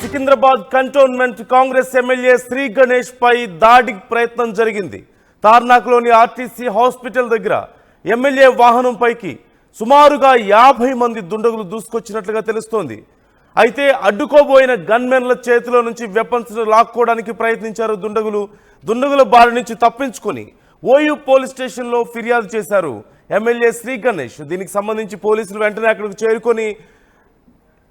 Secunderabad cantonment Congress MLA Shri Ganesh పై దాడికి ప్రయత్నం జరిగింది. తార్నాక్లోని ఆర్టీసీ హాస్పిటల్ దగ్గర ఎమ్మెల్యే వాహనం పైకి సుమారుగా 50 మంది దుండగులు దూసుకొచ్చినట్లుగా తెలుస్తోంది. అయితే అడ్డుకోబోయిన గన్మెన్ల చేతిలో నుంచి వెపన్స్ లాక్కోవడానికి ప్రయత్నించారు దుండగుల బారి నుంచి తప్పించుకొని ఓయూ పోలీస్ స్టేషన్లో ఫిర్యాదు చేశారు ఎమ్మెల్యే శ్రీ గణేష్. దీనికి సంబంధించి పోలీసులు వెంటనే అక్కడికి చేరుకొని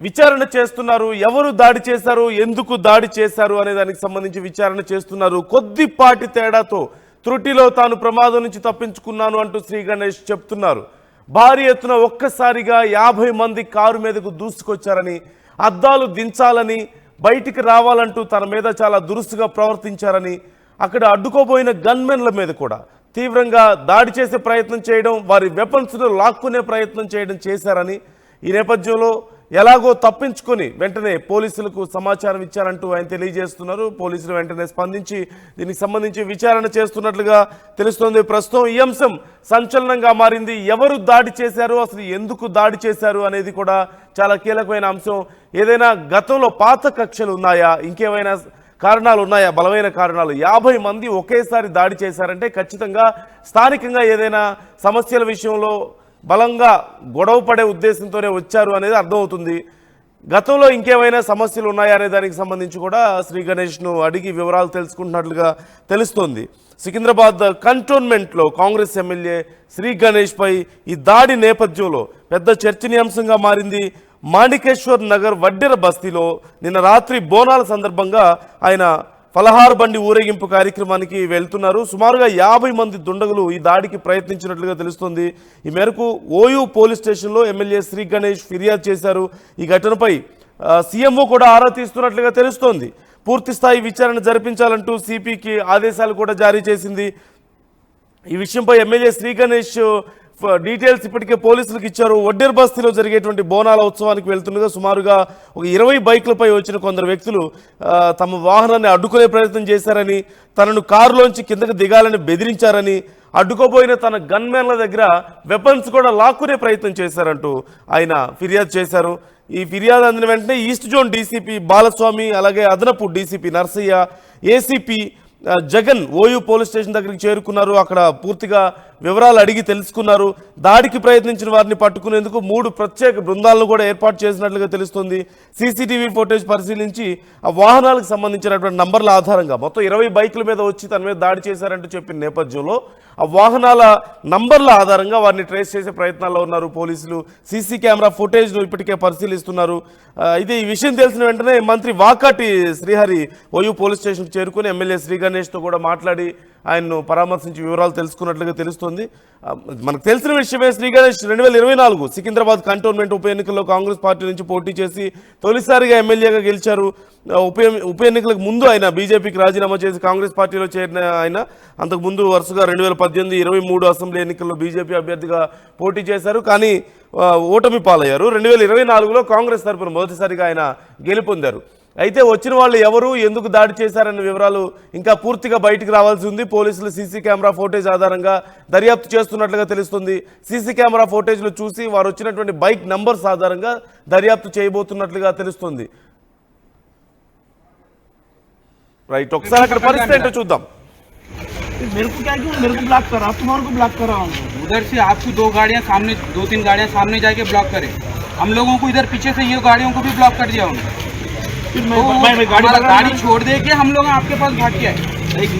విచారణ చేస్తున్నారు. ఎవరు దాడి చేశారు, ఎందుకు దాడి చేశారు అనే దానికి సంబంధించి విచారణ చేస్తున్నారు. కొద్దిపాటి తేడాతో త్రుటిలో తాను ప్రమాదం నుంచి తప్పించుకున్నాను అంటూ శ్రీ గణేష్ చెప్తున్నారు. భారీ ఎత్తున ఒక్కసారిగా 50 మంది కారు మీదకు దూసుకొచ్చారని, అద్దాలు దించాలని, బయటికి రావాలంటూ తన మీద చాలా దురుసుగా ప్రవర్తించారని, అక్కడ అడ్డుకోబోయిన గన్మెన్ల మీద కూడా తీవ్రంగా దాడి చేసే ప్రయత్నం చేయడం, వారి వెపన్స్ను లాక్కునే ప్రయత్నం చేయడం చేశారని, ఈ నేపథ్యంలో ఎలాగో తప్పించుకొని వెంటనే పోలీసులకు సమాచారం ఇచ్చారంటూ ఆయన తెలియజేస్తున్నారు. పోలీసులు వెంటనే స్పందించి దీనికి సంబంధించి విచారణ చేస్తున్నట్లుగా తెలుస్తోంది. ప్రస్తుతం ఈ అంశం సంచలనంగా మారింది. ఎవరు దాడి చేశారు, అసలు ఎందుకు దాడి చేశారు అనేది కూడా చాలా కీలకమైన అంశం. ఏదైనా గతంలో పాత కక్షలు ఉన్నాయా, ఇంకేమైనా కారణాలు ఉన్నాయా, బలమైన కారణాలు? 50 మంది ఒకేసారి దాడి చేశారంటే ఖచ్చితంగా స్థానికంగా ఏదైనా సమస్యల విషయంలో బలంగా గొడవ పడే ఉద్దేశంతోనే వచ్చారు అనేది అర్థమవుతుంది. గతంలో ఇంకేమైనా సమస్యలు ఉన్నాయా అనే దానికి సంబంధించి కూడా శ్రీ గణేష్ను అడిగి వివరాలు తెలుసుకుంటున్నట్లుగా తెలుస్తోంది. సికింద్రాబాద్ కంటోన్మెంట్లో కాంగ్రెస్ ఎమ్మెల్యే శ్రీ గణేష్ పై ఈ దాడి నేపథ్యంలో పెద్ద చర్చనీయాంశంగా మారింది. మాణికేశ్వర్ నగర్ వడ్డెర బస్తీలో నిన్న రాత్రి బోనాల సందర్భంగా ఆయన ఫలహార్ బండి ఊరేగింపు కార్యక్రమానికి వెళ్తున్నారు. సుమారుగా 50 మంది దుండగులు ఈ దాడికి ప్రయత్నించినట్లుగా తెలుస్తుంది. ఈ మేరకు ఓయూ పోలీస్ స్టేషన్లో ఎమ్మెల్యే శ్రీ గణేష్ ఫిర్యాదు చేశారు. ఈ ఘటనపై సీఎంఓ కూడా ఆరా తీస్తున్నట్లుగా తెలుస్తోంది. పూర్తి స్థాయి విచారణ జరిపించాలంటూ సిపికి ఆదేశాలు కూడా జారీ చేసింది. ఈ విషయంపై ఎమ్మెల్యే శ్రీ గణేష్ డీటెయిల్స్ ఇప్పటికే పోలీసులకు ఇచ్చారు. వడ్డెర బస్తీలో జరిగేటువంటి బోనాల ఉత్సవానికి వెళ్తుండగా సుమారుగా ఒక 20 బైకులపై వచ్చిన కొందరు వ్యక్తులు తమ వాహనాన్ని అడ్డుకునే ప్రయత్నం చేశారని, తనను కారులోంచి కిందకు దిగాలని బెదిరించారని, అడ్డుకోబోయిన తన గన్మెన్ల దగ్గర వెపన్స్ కూడా లాక్కునే ప్రయత్నం చేశారంటూ ఆయన ఫిర్యాదు చేశారు. ఈ ఫిర్యాదు అందిన వెంటనే ఈస్ట్ జోన్ డీసీపీ బాలస్వామి, అలాగే అదనపు DCP Narsaiah, ACP Jagan OU police station దగ్గరికి చేరుకున్నారు. అక్కడ పూర్తిగా వివరాలు అడిగి తెలుసుకున్నారు. దాడికి ప్రయత్నించిన వారిని పట్టుకునేందుకు 3 ప్రత్యేక బృందాలను కూడా ఏర్పాటు చేసినట్లుగా తెలుస్తుంది. సీసీటీవీ ఫుటేజ్ పరిశీలించి ఆ వాహనాలకు సంబంధించినటువంటి నంబర్ల ఆధారంగా మొత్తం 20 బైకుల మీద వచ్చి తన మీద దాడి చేశారంటూ చెప్పిన నేపథ్యంలో ఆ వాహనాల నంబర్ల ఆధారంగా వారిని ట్రేస్ చేసే ప్రయత్నాల్లో ఉన్నారు పోలీసులు. సీసీ కెమెరా ఫుటేజ్ను ఇప్పటికే పరిశీలిస్తున్నారు. అయితే ఈ విషయం తెలిసిన వెంటనే మంత్రి వాకాటి శ్రీహరి ఓయూ పోలీస్ స్టేషన్కి చేరుకుని ఎమ్మెల్యే శ్రీ గణేష్తో కూడా మాట్లాడి ఆయన్ను పరామర్శించి వివరాలు తెలుసుకున్నట్లుగా తెలుస్తోంది. మనకు తెలిసిన విషయమే, శ్రీ గణేష్ 2024 సికింద్రాబాద్ కంటోన్మెంట్ ఉప ఎన్నికల్లో కాంగ్రెస్ పార్టీ నుంచి పోటీ చేసి తొలిసారిగా ఎమ్మెల్యేగా గెలిచారు. ఉప ఎన్నికలకు ముందు ఆయన బీజేపీకి రాజీనామా చేసి కాంగ్రెస్ పార్టీలో చేరిన ఆయన అంతకుముందు వరుసగా 2018, 23 అసెంబ్లీ ఎన్నికల్లో బీజేపీ అభ్యర్థిగా పోటీ చేశారు. కానీ ఓటమి పాలయ్యారు. 2024లో కాంగ్రెస్ తరఫున మొదటిసారిగా ఆయన గెలుపొందారు. అయితే వచ్చిన వాళ్ళు ఎవరు, ఎందుకు దాడి చేశారన్న వివరాలు ఇంకా పూర్తిగా బయటికి రావాల్సి ఉంది. పోలీసులు సీసీ కెమెరా ఫోటేజ్ ఆధారంగా దర్యాప్తు చేస్తున్నట్లుగా తెలుస్తుంది. సీసీ కెమెరా ఫోటేజ్లు చూసి వారు వచ్చినటువంటి బైక్ నంబర్స్ ఆధారంగా దర్యాప్తు చేయబోతున్నట్లుగా తెలుస్తుంది. రైట్, ఒకసారి అక్కడ పరిస్థితి ఏంటో చూద్దాం. मेरे को क्या क्यों मेरे को ब्लॉक कर रहा, तुम्हारे को ब्लॉक कर रहा हूँ। उधर से आपको 2-3 गाड़ियाँ सामने जाके ब्लॉक करे, हम लोगों को इधर पीछे से ये गाड़ियों को भी ब्लॉक कर दिया उन्होंने। मैं गाड़ी छोड़ दे के हम लोग आपके पास भाग के आए।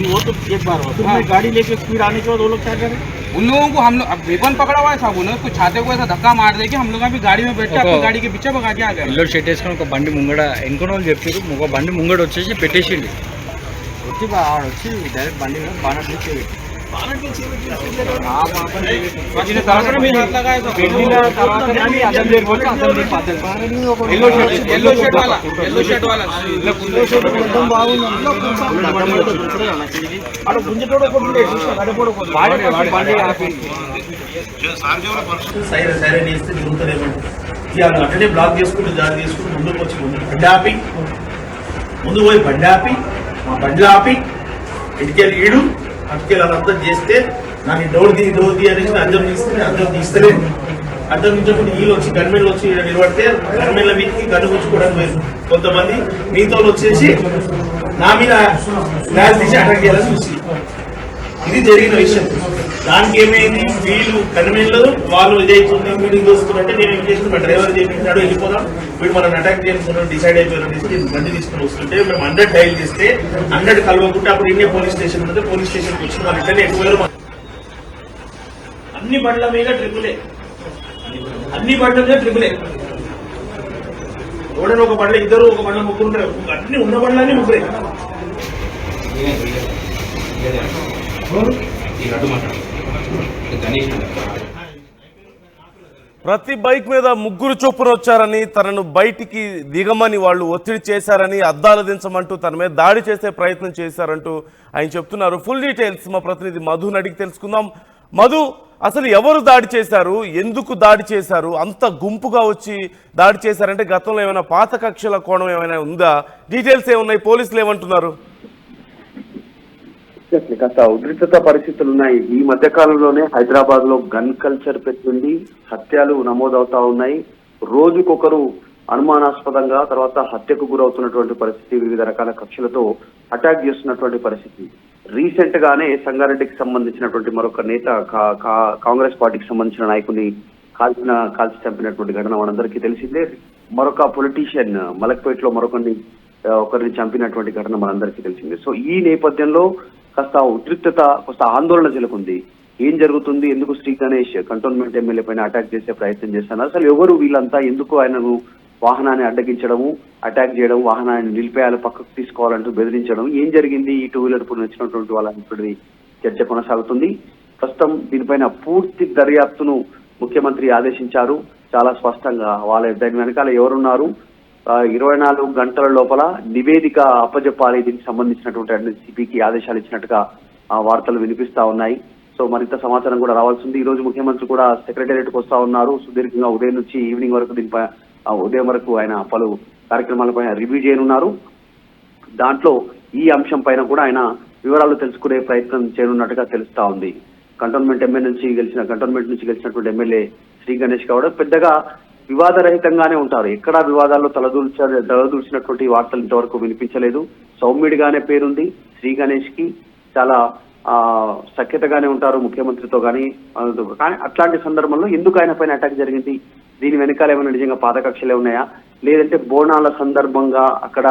वो तो एक बार हो, मैं गाड़ी लेके स्पीड आने के बाद वो लोग क्या करें? उन लोगों को हम लोग अब वेपन पकड़ा हुआ है साहब, उन्होंने उसको छाते को ऐसा धक्का मार दे के हम लोग अभी गाड़ी में बैठ के अपनी गाड़ी के पीछे भगा के आ गए। ఇల్లు షెట్ వేసుకొని ఒక బండి ముంగడ ఎన్నుకున్న వాళ్ళు చెప్పారు, ఒక బండి ముంగడ వచ్చేసి పెట్టేసిండు. వచ్చి డైరెక్ట్ బండి మీద బానట్ నుంచి సైరన్ వేస్తే తిరుగుతారేమంటే అట్లనే బ్లాక్ చేసుకుంటూ దాడి చేసుకుంటూ ముందుకు వచ్చి బండి ఆపి ముందు పోయి బండి ఆపి మా బండ్లు ఆపి ఇటుకెళ్ళి ఈడు అటుకెళ్ళి అదంతా చేస్తే నాకు డోర్ ది అనేసి అర్థం తీస్తే అర్థం తీస్తలేదు. అడ్డం నుంచి వీళ్ళు వచ్చి గన్మెన్లు వచ్చి నిలబడితే గన్మెన్ల మీదకి గన్ను గుచ్చుకోవడానికి పోయింది. కొంతమంది మీతో వచ్చేసి నా మీద గ్లాస్ తీసి అటాక్ చేయాలని చూసి ఇది జరిగిన విషయం. దానికి ఏమైంది, వీళ్ళు కన్వెన్లు వాళ్ళు ఇదైతుంది మీటింగ్ చూసుకున్నట్టే నేను ఏం చేసిన మా డ్రైవర్ చేపించాడు వెళ్ళిపోదాం, వీడు మనం అటాక్ చేసుకున్నాడు డిసైడ్ అయిపోయారు. బండి తీసుకుని వస్తుంటే మేము 100 డైల్ చేస్తే 100 కలవకుంటే అప్పుడు ఇండియా పోలీస్ స్టేషన్ ఉంటే పోలీస్ స్టేషన్కి వచ్చిన వాళ్ళు ఇట్లనే ఎక్కువ అన్ని బండ్ల మీద ట్రిపులే, అన్ని బండ్ల మీద ట్రిపులే. ఎవడైనా ఒక బండ్ల ఇద్దరు, ఒక బండ్ల ముగ్గురు ఉంటారు, అన్ని ఉన్న బండ్లన్నీ ముగ్గురే. ప్రతి బైక్ మీద ముగ్గురు చొప్పున వచ్చారని, తనను బయటికి దిగమని వాళ్ళు ఒత్తిడి చేశారని, అద్దాలు దించమంటూ తన మీద దాడి చేసే ప్రయత్నం చేశారంటూ ఆయన చెప్తున్నారు. ఫుల్ డీటెయిల్స్ మా ప్రతినిధి మధుని అడిగి తెలుసుకుందాం. మధు, అసలు ఎవరు దాడి చేశారు, ఎందుకు దాడి చేశారు, అంత గుంపుగా వచ్చి దాడి చేశారంటే గతంలో ఏమైనా పాత కక్షల కోణం ఏమైనా ఉందా? డీటెయిల్స్ ఏమున్నాయి, పోలీసులు ఏమంటున్నారు? కాస్త ఉద్రిక్తత పరిస్థితులు ఉన్నాయి. ఈ మధ్య కాలంలోనే హైదరాబాద్ లో గన్ కల్చర్ పెట్టుంది, హత్యలు నమోదవుతా ఉన్నాయి. రోజుకొకరు అనుమానాస్పదంగా తర్వాత హత్యకు గురవుతున్నటువంటి పరిస్థితి, వివిధ రకాల కక్షలతో అటాక్ చేస్తున్నటువంటి పరిస్థితి. రీసెంట్ గానే సంగారెడ్డికి సంబంధించినటువంటి మరొక నేత కాంగ్రెస్ పార్టీకి సంబంధించిన నాయకుని కాల్చి చంపినటువంటి ఘటన మనందరికీ తెలిసిందే. మరొక పొలిటీషియన్ మలక్పేటలో ఒకరిని చంపినటువంటి ఘటన మనందరికీ తెలిసిందే. సో ఈ నేపథ్యంలో కాస్త ఉద్రిక్తత, కాస్త ఆందోళన నెలకొంది. ఏం జరుగుతుంది, ఎందుకు శ్రీ గణేష్ కంటోన్మెంట్ ఎమ్మెల్యే పైన అటాక్ చేసే ప్రయత్నం చేస్తున్నారు, అసలు ఎవరు వీళ్ళంతా, ఎందుకు ఆయనను వాహనాన్ని అడ్డగించడము, అటాక్ చేయడం, వాహనాన్ని నిలిపేయాలి, పక్కకు తీసుకోవాలంటూ బెదిరించడం, ఏం జరిగింది, ఈ 2 వీలర్ వచ్చినటువంటి వాళ్ళని చర్చ కొనసాగుతుంది. ప్రస్తుతం దీనిపైన పూర్తి దర్యాప్తును ముఖ్యమంత్రి ఆదేశించారు. చాలా స్పష్టంగా దాని వెనకాల ఎవరున్నారు, 24 గంటల లోపల నివేదిక అప్పజెప్పాలి, దీనికి సంబంధించినటువంటి సిపికి ఆదేశాలు ఇచ్చినట్టుగా వార్తలు వినిపిస్తా ఉన్నాయి. సో మరింత సమాచారం కూడా రావాల్సింది. ఈ రోజు ముఖ్యమంత్రి కూడా సెక్రటేరియట్కి వస్తా ఉన్నారు. సుదీర్ఘంగా ఉదయం నుంచి ఈవినింగ్ వరకు ఉదయం వరకు ఆయన పలు కార్యక్రమాలపైన రివ్యూ చేయనున్నారు. దాంట్లో ఈ అంశం పైన కూడా ఆయన వివరాలు తెలుసుకునే ప్రయత్నం చేయనున్నట్టుగా తెలుస్తా ఉంది. కంటోన్మెంట్ నుంచి గెలిచినటువంటి ఎమ్మెల్యే శ్రీ గణేష్ గౌడ్ పెద్దగా వివాదరహితంగానే ఉంటారు. ఎక్కడా వివాదాల్లో తలదూర్చినటువంటి వార్తలు ఇంతవరకు వినిపించలేదు. సౌమ్యుడిగానే పేరుంది శ్రీ గణేష్ కి, చాలా సఖ్యతగానే ఉంటారు ముఖ్యమంత్రితో కానీ అట్లాంటి సందర్భంలో ఎందుకు ఆయన పైన అటాక్ జరిగింది, దీని వెనకాల ఏమైనా నిజంగా పాత కక్షలే ఉన్నాయా, లేదంటే బోనాల సందర్భంగా అక్కడ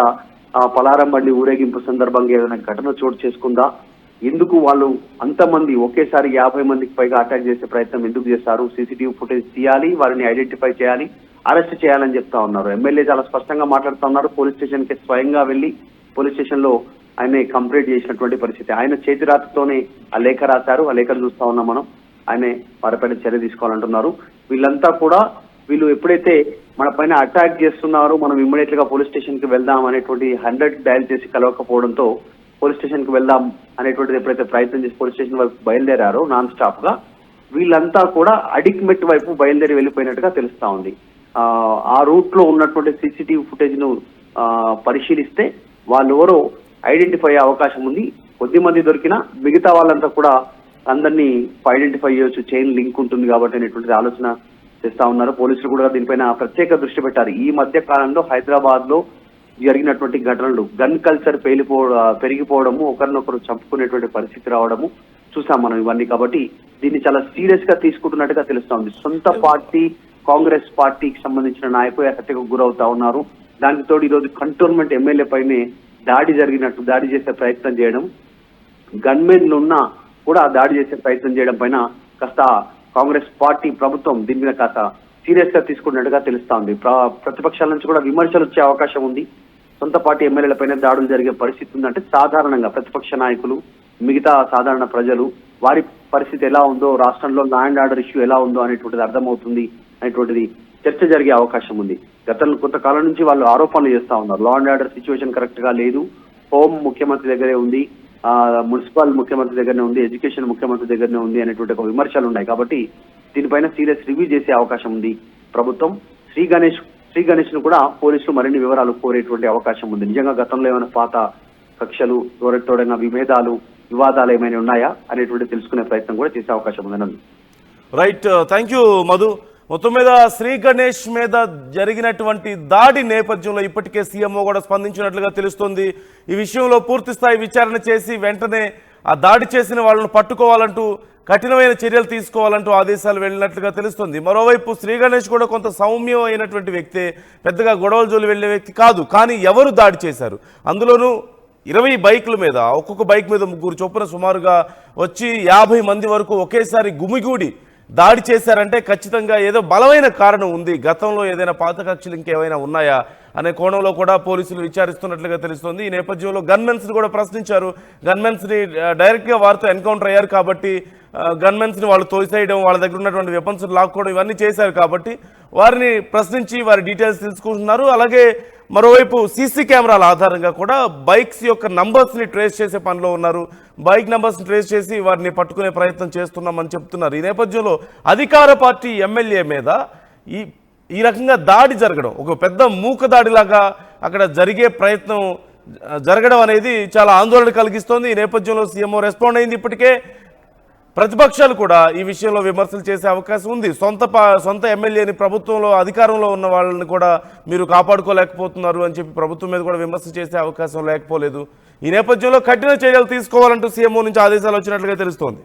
పలారం బండి ఊరేగింపు సందర్భంగా ఏదైనా ఘటన చోటు చేసుకుందా, ఎందుకు వాళ్ళు అంతమంది ఒకేసారి 50 మందికి పైగా అటాక్ చేసే ప్రయత్నం ఎందుకు చేస్తారు, సీసీటీవీ ఫుటేజ్ తీయాలి, వారిని ఐడెంటిఫై చేయాలి, అరెస్ట్ చేయాలని చెప్తా ఉన్నారు. ఎమ్మెల్యే చాలా స్పష్టంగా మాట్లాడుతూ ఉన్నారు. పోలీస్ స్టేషన్ కి స్వయంగా వెళ్లి పోలీస్ స్టేషన్ లో ఆయన కంప్లైంట్ చేసినటువంటి పరిస్థితి. ఆయన చేతిరాతతోనే ఆ లేఖ రాశారు. ఆ లేఖను చూస్తా ఉన్నాం మనం. ఆయన వారిపైన చర్య తీసుకోవాలంటున్నారు. వీళ్ళంతా కూడా వీళ్ళు ఎప్పుడైతే మన పైన అటాక్ చేస్తున్నారో మనం ఇమ్మీడియట్ గా పోలీస్ స్టేషన్ కి వెళ్దాం అనేటువంటి 100 డయల్ చేసి కలవకపోవడంతో పోలీస్ స్టేషన్ కి వెళ్దాం అనేటువంటిది ఎప్పుడైతే ప్రయత్నం చేసి పోలీస్ స్టేషన్ వైపు బయలుదేరారో నాన్ స్టాప్ గా వీళ్ళంతా కూడా అడిక్మెట్ వైపు బయలుదేరి వెళ్ళిపోయినట్టుగా తెలుస్తా ఉంది. ఆ రూట్ లో ఉన్నటువంటి సీసీటీవీ ఫుటేజ్ ను పరిశీలిస్తే వాళ్ళు ఎవరో ఐడెంటిఫై అయ్యే అవకాశం ఉంది. కొద్ది మంది దొరికినా మిగతా వాళ్ళంతా కూడా అందరినీ ఐడెంటిఫై చేయొచ్చు, చైన్ లింక్ ఉంటుంది కాబట్టి అనేటువంటిది ఆలోచన చేస్తా ఉన్నారు. పోలీసులు కూడా దీనిపైన ప్రత్యేక దృష్టి పెట్టారు. ఈ మధ్య కాలంలో హైదరాబాద్ లో జరిగినటువంటి ఘటనలు, గన్ కల్చర్ పెరిగిపోవడము, ఒకరినొకరు చంపుకునేటువంటి పరిస్థితి రావడము చూసాం మనం ఇవన్నీ. కాబట్టి దీన్ని చాలా సీరియస్ గా తీసుకుంటున్నట్టుగా తెలుస్తా ఉంది. సొంత పార్టీ కాంగ్రెస్ పార్టీకి సంబంధించిన నాయకులు హత్యకు గురవుతా ఉన్నారు. దానికి తోడు ఈరోజు కంటోన్మెంట్ ఎమ్మెల్యే పైనే దాడి చేసే ప్రయత్నం చేయడం, గన్మెన్లు ఉన్నా కూడా దాడి చేసే ప్రయత్నం చేయడం పైన కాస్త కాంగ్రెస్ పార్టీ ప్రభుత్వం దీని మీద కాస్త సీరియస్ గా తీసుకున్నట్టుగా తెలుస్తా ఉంది. ప్రతిపక్షాల నుంచి కూడా విమర్శలు వచ్చే అవకాశం ఉంది. సొంత పార్టీ ఎమ్మెల్యేల పైన దాడులు జరిగే పరిస్థితి ఉందంటే సాధారణంగా ప్రతిపక్ష నాయకులు, మిగతా సాధారణ ప్రజలు వారి పరిస్థితి ఎలా ఉందో, రాష్ట్రంలో లా అండ్ ఆర్డర్ ఇష్యూ ఎలా ఉందో అనేటువంటిది అర్థమవుతుంది అనేటువంటిది చర్చ జరిగే అవకాశం ఉంది. గతంలో కొంతకాలం నుంచి వాళ్ళు ఆరోపణలు చేస్తా ఉన్నారు. Law and order situation correct గా లేదు, హోమ్ ముఖ్యమంత్రి దగ్గరే ఉంది, మున్సిపల్ ముఖ్యమంత్రి దగ్గరనే ఉంది, ఎడ్యుకేషన్ ముఖ్యమంత్రి దగ్గరనే ఉంది అనేటువంటి ఒక విమర్శలు ఉన్నాయి. కాబట్టి దీనిపైన సీరియస్ రివ్యూ చేసే అవకాశం ఉంది ప్రభుత్వం. శ్రీ గణేష్ ను కూడా పోలీసులు మరిన్ని వివరాలు కోరేటువంటి అవకాశం ఉంది. నిజంగా గతంలో ఏమైనా పాత కక్షలు, తోడైన వివాదాలు ఏమైనా ఉన్నాయా అనేటువంటి తెలుసుకునే ప్రయత్నం కూడా చేసే అవకాశం ఉంది. Right, thank you Madhu. మొత్తం మీద శ్రీ గణేష్ మీద జరిగినటువంటి దాడి నేపథ్యంలో ఇప్పటికే సీఎంఓ కూడా స్పందించినట్లుగా తెలుస్తోంది. ఈ విషయంలో పూర్తి స్థాయి విచారణ చేసి వెంటనే ఆ దాడి చేసిన వాళ్ళను పట్టుకోవాలంటూ కఠినమైన చర్యలు తీసుకోవాలంటూ ఆదేశాలు వెళ్ళినట్లుగా తెలుస్తుంది. మరోవైపు శ్రీ గణేష్ కూడా కొంత సౌమ్యమైనటువంటి వ్యక్తే, పెద్దగా గొడవల జోలి వెళ్ళే వ్యక్తి కాదు. కానీ ఎవరు దాడి చేశారు, అందులోనూ 20 బైకుల మీద, ఒక్కొక్క బైక్ మీద 3 చొప్పున సుమారుగా వచ్చి 50 మంది వరకు ఒకేసారి గుమిగూడి దాడి చేశారంటే ఖచ్చితంగా ఏదో బలమైన కారణం ఉంది. గతంలో ఏదైనా పాత కక్షలు ఇంకేమైనా ఉన్నాయా అనే కోణంలో కూడా పోలీసులు విచారిస్తున్నట్లుగా తెలుస్తోంది. ఈ నేపథ్యంలో గన్మెన్స్ని కూడా ప్రశ్నించారు. గన్మెన్స్ని డైరెక్ట్గా వారితో ఎన్కౌంటర్ అయ్యారు కాబట్టి గన్మెన్స్ని వాళ్ళు తోసేయడం, వాళ్ళ దగ్గర ఉన్నటువంటి వెపన్స్ లాక్కోవడం ఇవన్నీ చేశారు కాబట్టి వారిని ప్రశ్నించి వారి డీటెయిల్స్ తెలుసుకుంటున్నారు. అలాగే మరోవైపు సీసీ కెమెరాల ఆధారంగా కూడా బైక్స్ యొక్క నంబర్స్ని ట్రేస్ చేసే పనిలో ఉన్నారు. బైక్ నంబర్స్ని ట్రేస్ చేసి వారిని పట్టుకునే ప్రయత్నం చేస్తున్నామని చెప్తున్నారు. ఈ నేపథ్యంలో అధికార పార్టీ ఎమ్మెల్యే మీద ఈ రకంగా దాడి జరగడం, ఒక పెద్ద మూక దాడిలాగా అక్కడ జరిగే ప్రయత్నం జరగడం అనేది చాలా ఆందోళన కలిగిస్తోంది. ఈ నేపథ్యంలో సీఎంఓ రెస్పాండ్ అయింది. ఇప్పటికే ప్రతిపక్షాలు కూడా ఈ విషయంలో విమర్శలు చేసే అవకాశం ఉంది. సొంత ఎమ్మెల్యేని, ప్రభుత్వంలో అధికారంలో ఉన్న వాళ్ళని కూడా మీరు కాపాడుకోలేకపోతున్నారు అని చెప్పి ప్రభుత్వం మీద కూడా విమర్శ చేసే అవకాశం లేకపోలేదు. ఈ నేపథ్యంలో కఠిన చర్యలు తీసుకోవాలంటూ సీఎంఓ నుంచి ఆదేశాలు వచ్చినట్లుగా తెలుస్తోంది.